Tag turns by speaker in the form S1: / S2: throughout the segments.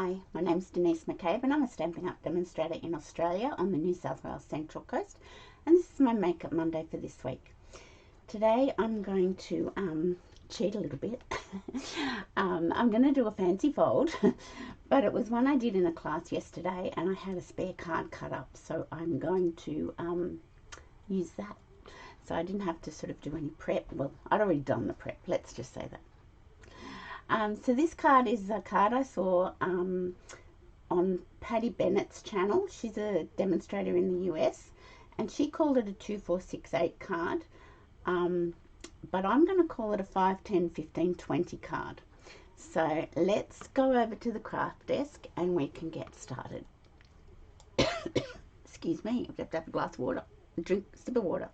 S1: Hi, my name's Denise McCabe and I'm a Stampin' Up! Demonstrator in Australia on the New South Wales Central Coast, and this is my Makeup Monday for this week. Today I'm going to cheat a little bit. I'm going to do a fancy fold, but it was one I did in a class yesterday and I had a spare card cut up, so I'm going to use that. So I didn't have to sort of do any prep. Well, I'd already done the prep, let's just say that. So this card is a card I saw on Patty Bennett's channel. She's a demonstrator in the US and she called it a 2468 card, but I'm going to call it a 5, 10, 15, 20 card. So let's go over to the craft desk and we can get started. Excuse me, I have to have a glass of water, a sip of water.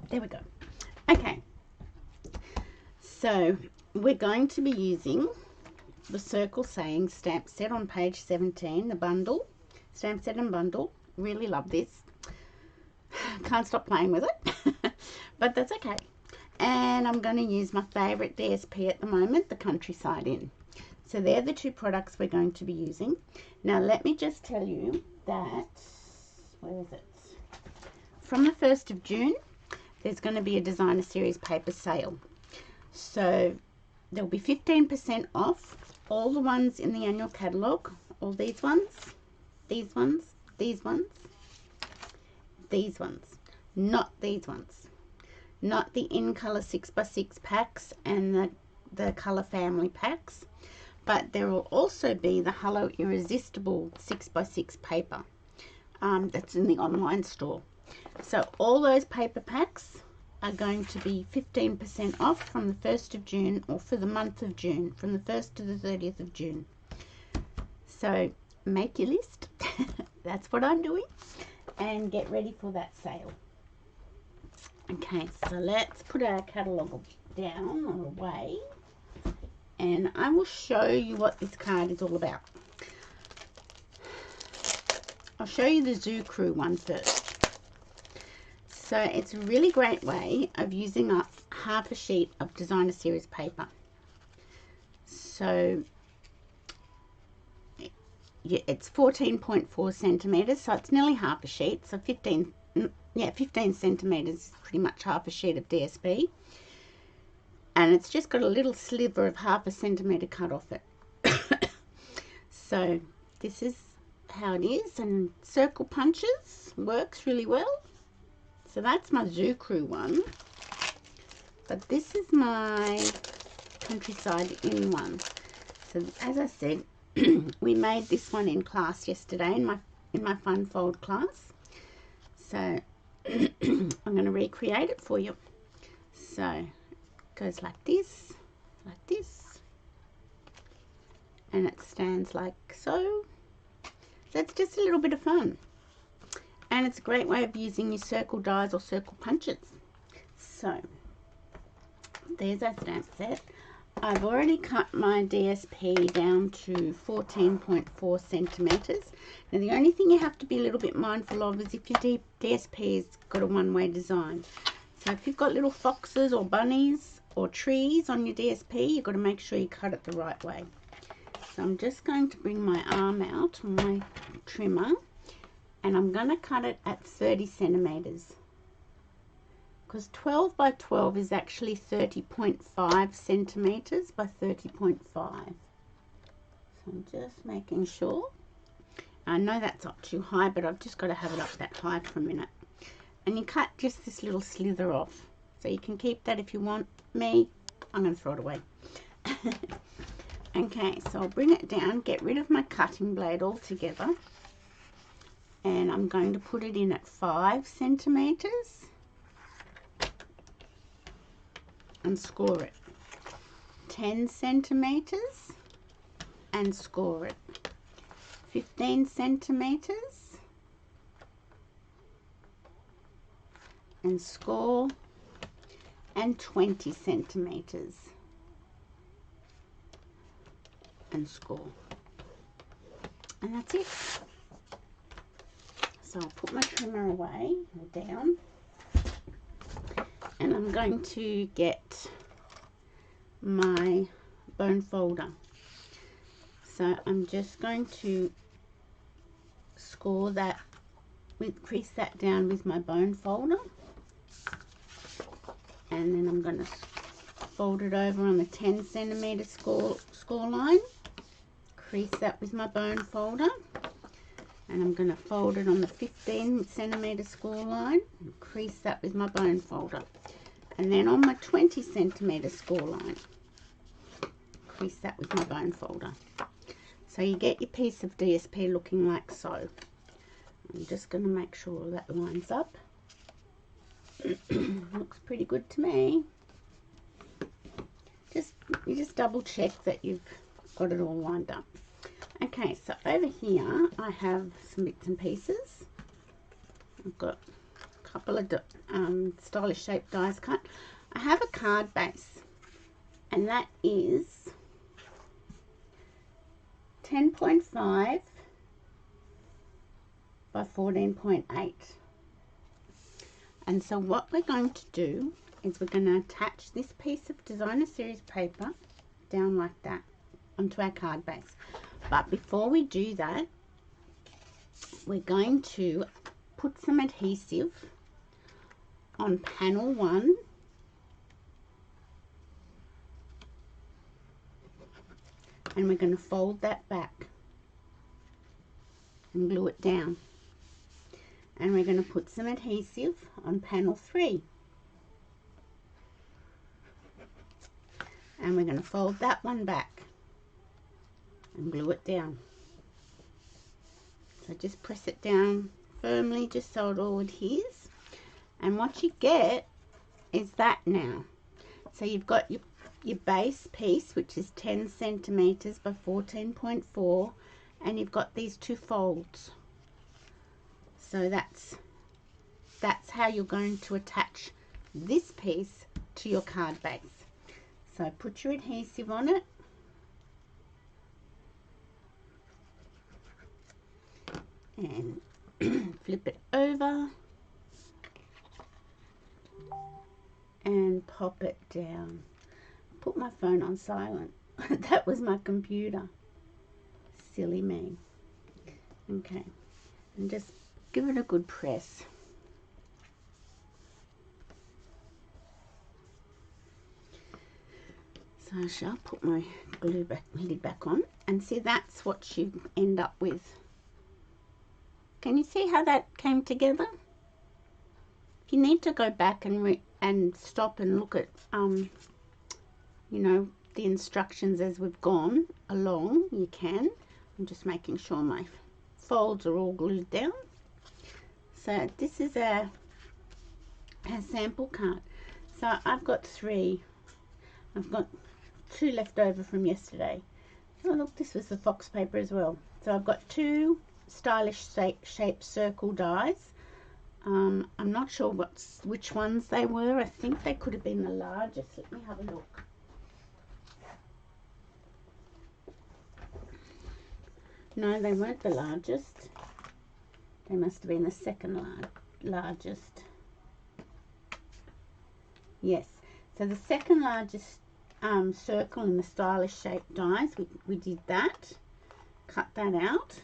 S1: There we go. Okay, so we're going to be using the Circle Saying stamp set on page 17, the bundle, stamp set and bundle. Really love this. Can't stop playing with it, but that's okay. And I'm going to use my favourite DSP at the moment, the Countryside Inn. So they're the two products we're going to be using. Now let me just tell you that, where is it? From the 1st of June, there's going to be a designer series paper sale. So there'll be 15% off all the ones in the annual catalogue, all these ones, these ones, these ones, these ones, not these ones, not the in colour 6x6 packs and the colour family packs, but there will also be the Hello Irresistible 6x6 paper that's in the online store. So all those paper packs are going to be 15% off from the 1st of June, or for the month of June, from the 1st to the 30th of June. So make your list. That's what I'm doing. And get ready for that sale. Okay, so let's put our catalogue down or away. And I will show you what this card is all about. I'll show you the Zoo Crew one first. So it's a really great way of using up half a sheet of designer series paper. So it's 14.4 centimeters, so it's nearly half a sheet. So 15 centimeters is pretty much half a sheet of DSP. And it's just got a little sliver of half a centimeter cut off it. So this is how it is, and circle punches works really well. So that's my Zoo Crew one, but this is my Countryside Inn one. So as I said, we made this one in class yesterday in my fun fold class. So I'm going to recreate it for you. So it goes like this, and it stands like so. That's just a little bit of fun. And it's a great way of using your circle dies or circle punches. So there's our stamp set. I've already cut my DSP down to 14.4 centimeters. Now the only thing you have to be a little bit mindful of is if your DSP's got a one-way design. So if you've got little foxes or bunnies or trees on your DSP, you've got to make sure you cut it the right way. So I'm just going to bring my arm out on my trimmer, and I'm going to cut it at 30 centimeters, because 12 by 12 is actually 30.5 centimeters by 30.5. So I'm just making sure. I know that's up too high, but I've just got to have it up that high for a minute. And you cut just this little slither off, so you can keep that if you want. Me, I'm going to throw it away. Okay, so I'll bring it down, get rid of my cutting blade altogether, and I'm going to put it in at 5 centimeters and score it. 10 centimeters and score it. 15 centimeters and score, and 20 centimeters and score. And that's it. So I'll put my trimmer away or down, and I'm going to get my bone folder. So I'm just going to score that, crease that down with my bone folder, and then I'm going to fold it over on the 10 centimeter score line, crease that with my bone folder, and I'm going to fold it on the 15 centimeter score line, crease that with my bone folder, and then on my 20 centimeter score line, crease that with my bone folder. So you get your piece of DSP looking like so. I'm just going to make sure that lines up. Looks pretty good to me. You just double check that you've got it all lined up. Okay, so over here I have some bits and pieces. I've got a couple of stylish shaped dies cut. I have a card base, and that is 10.5 by 14.8. And so what we're going to do is we're going to attach this piece of designer series paper down like that onto our card base. But before we do that, we're going to put some adhesive on panel 1 and we're going to fold that back and glue it down. And we're going to put some adhesive on panel 3. And we're going to fold that one back and glue it down. So just press it down firmly just so it all adheres. And what you get is that now. So you've got your base piece, which is 10 centimeters by 14.4, and you've got these 2 folds. So that's how you're going to attach this piece to your card base. So put your adhesive on it, and flip it over and pop it down. Put my phone on silent. That was my computer. Silly me. Okay, and just give it a good press. So I shall put my lid back on, and see, that's what you end up with. Can you see how that came together? If you need to go back and stop and look at you know, the instructions as we've gone along, you can. I'm just making sure my folds are all glued down. So this is our sample card. So I've got 3. I've got 2 left over from yesterday. Oh look, this was the fox paper as well. So I've got 2 stylish shaped circle dies. I'm not sure which ones they were. I think they could have been the largest. Let me have a look. No, they weren't the largest. They must have been the second largest. Yes, so the second largest circle in the stylish shaped dies, we did that. Cut that out.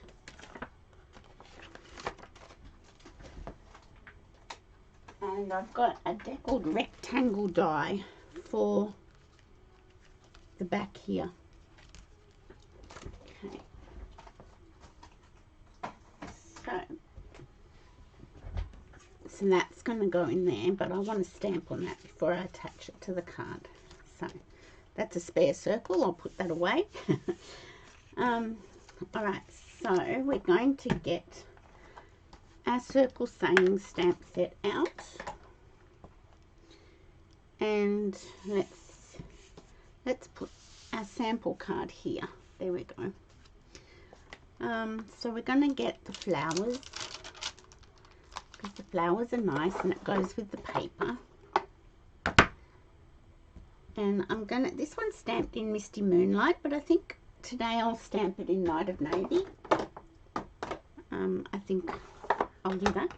S1: And I've got a deckled rectangle die for the back here. Okay. So that's going to go in there, but I want to stamp on that before I attach it to the card. So that's a spare circle. I'll put that away. Alright, so we're going to get our circle saying stamp set out, and let's put our sample card here. There we go. So we're going to get the flowers, because the flowers are nice and it goes with the paper. And I'm gonna, this one's stamped in Misty Moonlight, but I think today I'll stamp it in Night of Navy. I think I'll do that.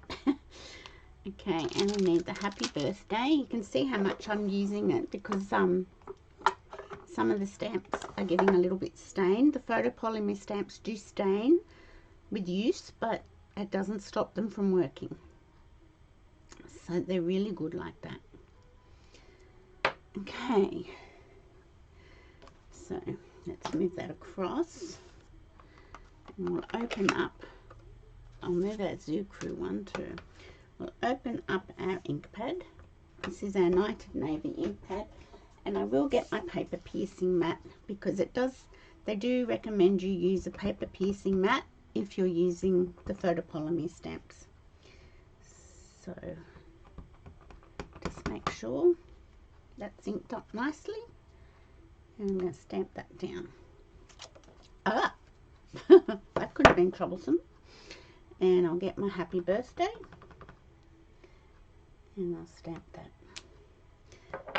S1: Okay, and we need the happy birthday. You can see how much I'm using it because some of the stamps are getting a little bit stained. The photopolymer stamps do stain with use, but it doesn't stop them from working. So they're really good like that. Okay, so let's move that across. And we'll open up, I'll move that Zoo-Crew one too. We'll open up our ink pad. This is our Night of Navy ink pad. And I will get my paper piercing mat, because they do recommend you use a paper piercing mat if you're using the photopolymer stamps. So just make sure that's inked up nicely, and I'm going to stamp that down. Ah, that could have been troublesome. And I'll get my happy birthday, and I'll stamp that.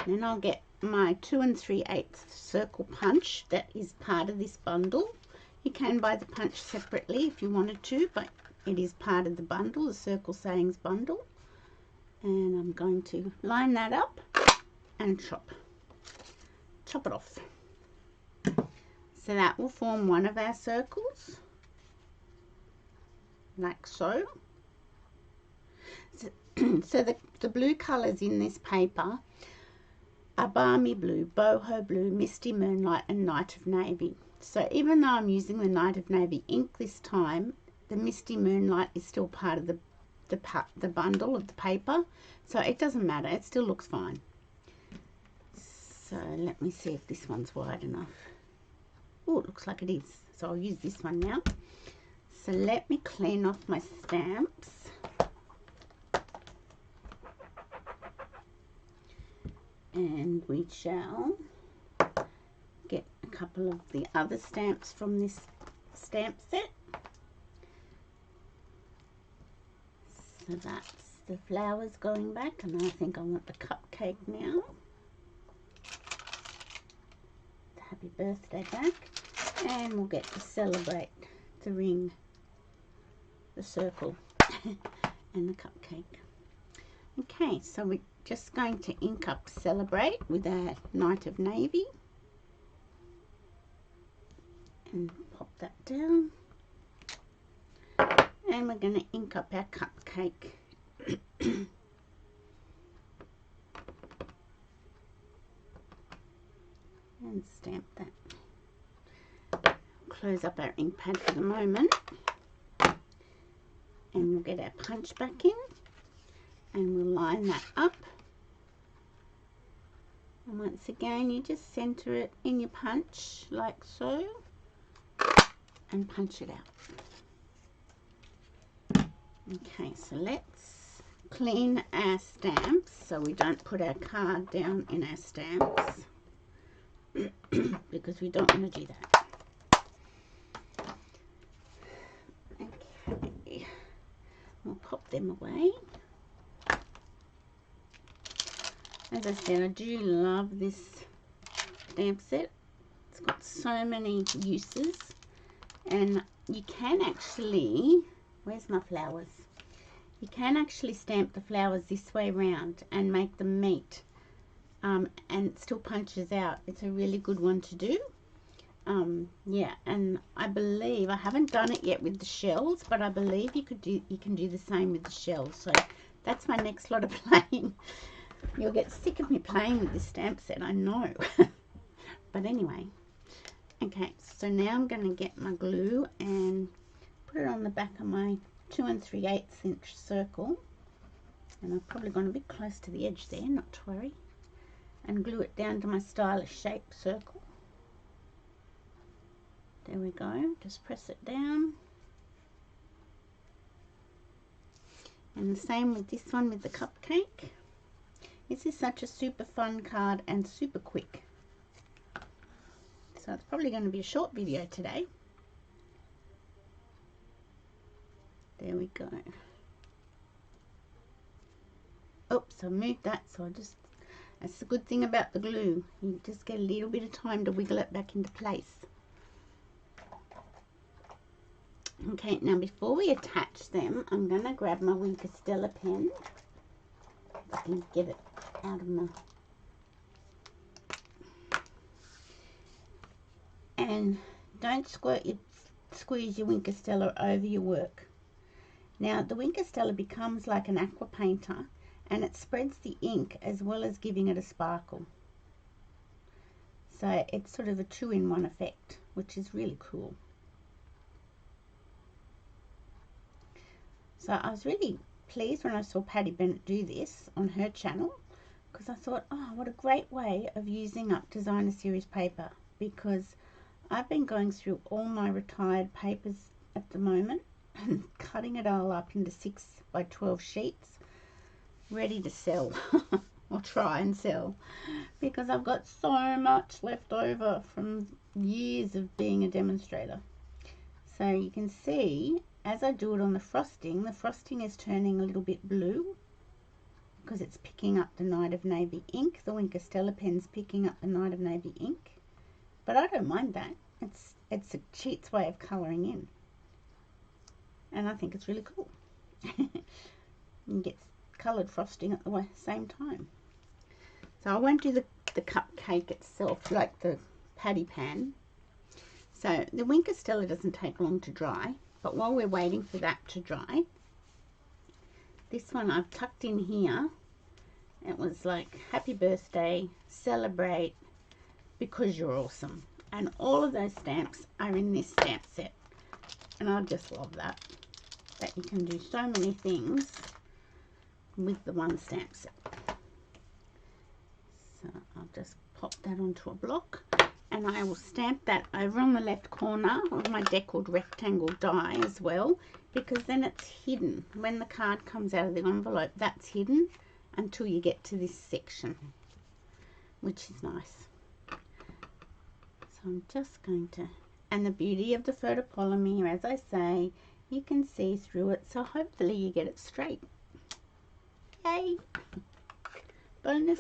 S1: And then I'll get my 2 3/8 circle punch that is part of this bundle. You can buy the punch separately if you wanted to, but it is part of the bundle, the Circle Sayings bundle. And I'm going to line that up and chop it off. So that will form one of our circles, like so. So the blue colours in this paper are Balmy Blue, Boho Blue, Misty Moonlight and Night of Navy. So even though I'm using the Night of Navy ink this time, the Misty Moonlight is still part of the bundle of the paper, so it doesn't matter, it still looks fine. So let me see if this one's wide enough. Oh, it looks like it is, so I'll use this one now. So let me clean off my stamps. And we shall get a couple of the other stamps from this stamp set. So that's the flowers going back, and I think I want the cupcake now. The happy birthday back, and we'll get to celebrate the ring, the circle and the cupcake. Okay, so we're just going to ink up Celebrate with our Night of Navy and pop that down, and we're going to ink up our cupcake. And stamp that. Close up our ink pad for the moment, and we'll get our punch back in, and we'll line that up. And once again, you just center it in your punch like so and punch it out. Okay, so let's clean our stamps so we don't put our card down in our stamps because we don't want to do that. Okay, we'll pop them away. As I said, I do love this stamp set. It's got so many uses, and you can actually, where's my flowers? You can actually stamp the flowers this way around and make them meet, and it still punches out. It's a really good one to do. Yeah, and I believe, I haven't done it yet with the shells, but I believe you can do the same with the shells. So that's my next lot of playing. You'll get sick of me playing with this stamp set, I know. But anyway, okay, so now I'm going to get my glue and put it on the back of my 2 3/8 inch circle. And I'm probably going to be close to the edge there, not to worry. And glue it down to my stylish shape circle. There we go, just press it down. And the same with this one with the cupcake. This is such a super fun card and super quick. So it's probably going to be a short video today. There we go. Oops, I moved that, so that's the good thing about the glue. You just get a little bit of time to wiggle it back into place. Okay, now before we attach them, I'm going to grab my Wink of Stella pen. I can get it out of my... And don't squeeze your Wink of Stella over your work. Now the Wink of Stella becomes like an aqua painter, and it spreads the ink as well as giving it a sparkle. So it's sort of a two-in-one effect, which is really cool. So I was really pleased when I saw Patty Bennett do this on her channel, because I thought, oh, what a great way of using up designer series paper, because I've been going through all my retired papers at the moment and cutting it all up into 6 by 12 sheets ready to sell or try and sell, because I've got so much left over from years of being a demonstrator. So you can see as I do it on the frosting is turning a little bit blue because it's picking up the Night of Navy ink. The Wink of Stella pen's picking up the Night of Navy ink, but I don't mind that. It's a cheat's way of colouring in, and I think it's really cool. You get coloured frosting at the same time. So I won't do the cupcake itself like the patty pan. So the Wink of Stella doesn't take long to dry, but while we're waiting for that to dry, this one I've tucked in here. It was like, happy birthday, celebrate, because you're awesome. And all of those stamps are in this stamp set. And I just love that you can do so many things with the one stamp set. So I'll just pop that onto a block, and I will stamp that over on the left corner of my deckled rectangle die as well, because then it's hidden. When the card comes out of the envelope, that's hidden until you get to this section, which is nice. So I'm just going to, and the beauty of the photopolymer, as I say, you can see through it, so hopefully you get it straight. Yay! Bonus!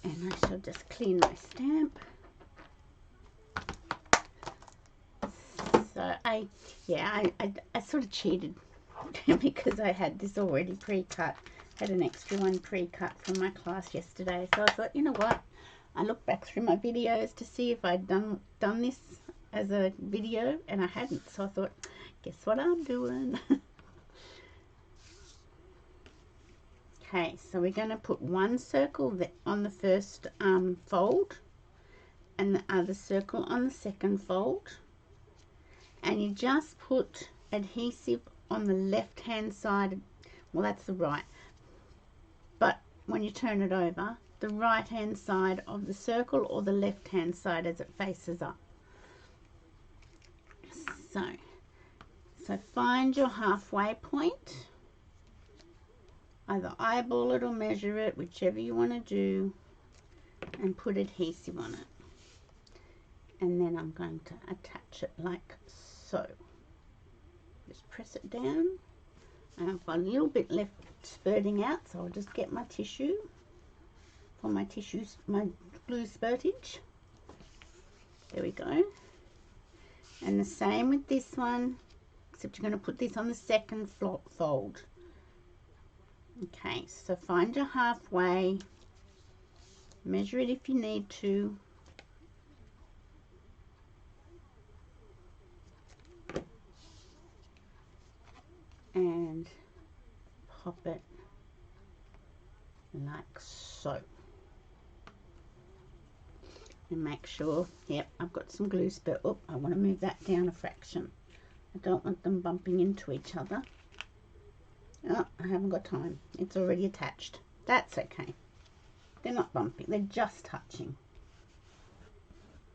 S1: And I shall just clean my stamp. So I sort of cheated because I had this already pre-cut. Had an extra one pre-cut from my class yesterday. So I thought, you know what? I looked back through my videos to see if I'd done this as a video, and I hadn't. So I thought, guess what I'm doing? Okay, so we're going to put one circle on the first fold and the other circle on the second fold, and you just put adhesive on the left hand side. Well, that's the right, but when you turn it over, the right hand side of the circle or the left hand side as it faces up. So find your halfway point. Either eyeball it or measure it, whichever you want to do, and put adhesive on it. And then I'm going to attach it like so. Just press it down. And I've got a little bit left spurting out, so I'll just get my tissue for my glue spurtage. There we go. And the same with this one, except you're going to put this on the second fold. Okay, so find your halfway, measure it if you need to, and pop it like so. And make sure, yep, I've got some glue spurt. Oh, I want to move that down a fraction. I don't want them bumping into each other. Oh, I haven't got time. It's already attached. That's okay. They're not bumping. They're just touching.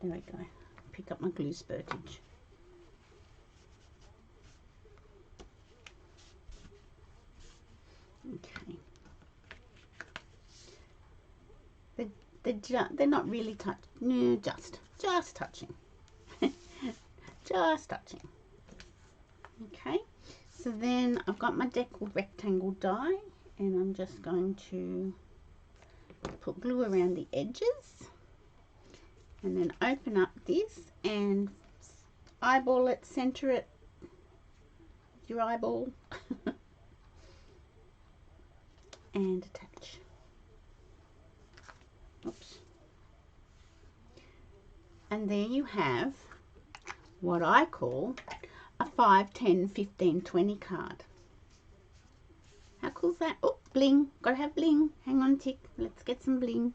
S1: There we go. Pick up my glue spurtage. Okay. They're not really touching. No, just touching. Just touching. Okay. So then I've got my deckled rectangle die, and I'm just going to put glue around the edges, and then open up this and eyeball it, center it with your eyeball, and attach. Oops. And there you have what I call a 5, 10, 15, 20 card. How cool is that? Oh, bling. Gotta have bling. Hang on, tick. Let's get some bling.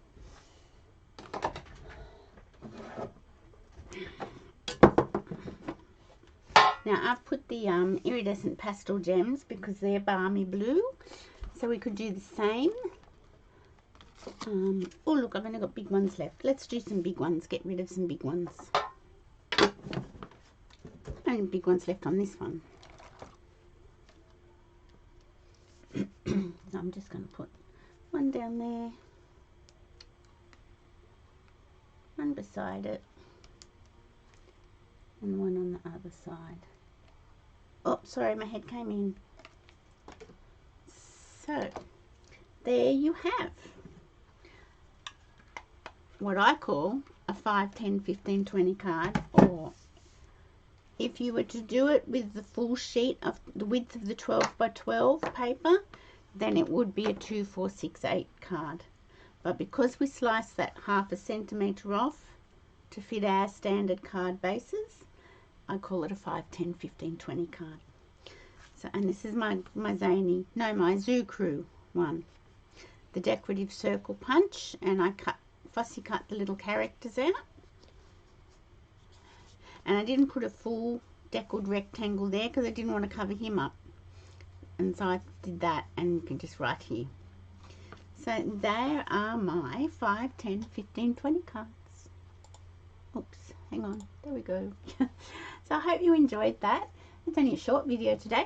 S1: Now, I've put the iridescent pastel gems because they're balmy blue. So we could do the same. Oh, look, I've only got big ones left. Let's do some big ones. Get rid of some big ones. Only big ones left on this one. So I'm just going to put one down there. One beside it. And one on the other side. Oh, sorry, my head came in. So, there you have what I call a 5, 10, 15, 20 card, or if you were to do it with the full sheet of the width of the 12 by 12 paper, then it would be a 2, 4, 6, 8 card. But because we sliced that 1/2 centimetre off to fit our standard card bases, I call it a 5, 10, 15, 20 card. So, and this is my Zoo Crew one, the decorative circle punch, and I fussy cut the little characters out. And I didn't put a full deckled rectangle there because I didn't want to cover him up. And so I did that, and you can just write here. So there are my 5, 10, 15, 20 cards. Oops, hang on, there we go. So I hope you enjoyed that. It's only a short video today,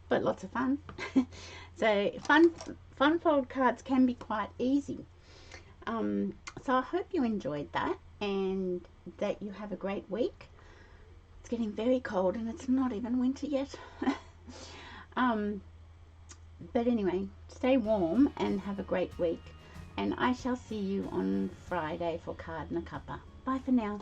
S1: but lots of fun. So fun fold cards can be quite easy. So I hope you enjoyed that and that you have a great week. It's getting very cold and it's not even winter yet. But anyway, stay warm and have a great week. And I shall see you on Friday for Card and a Cuppa. Bye for now.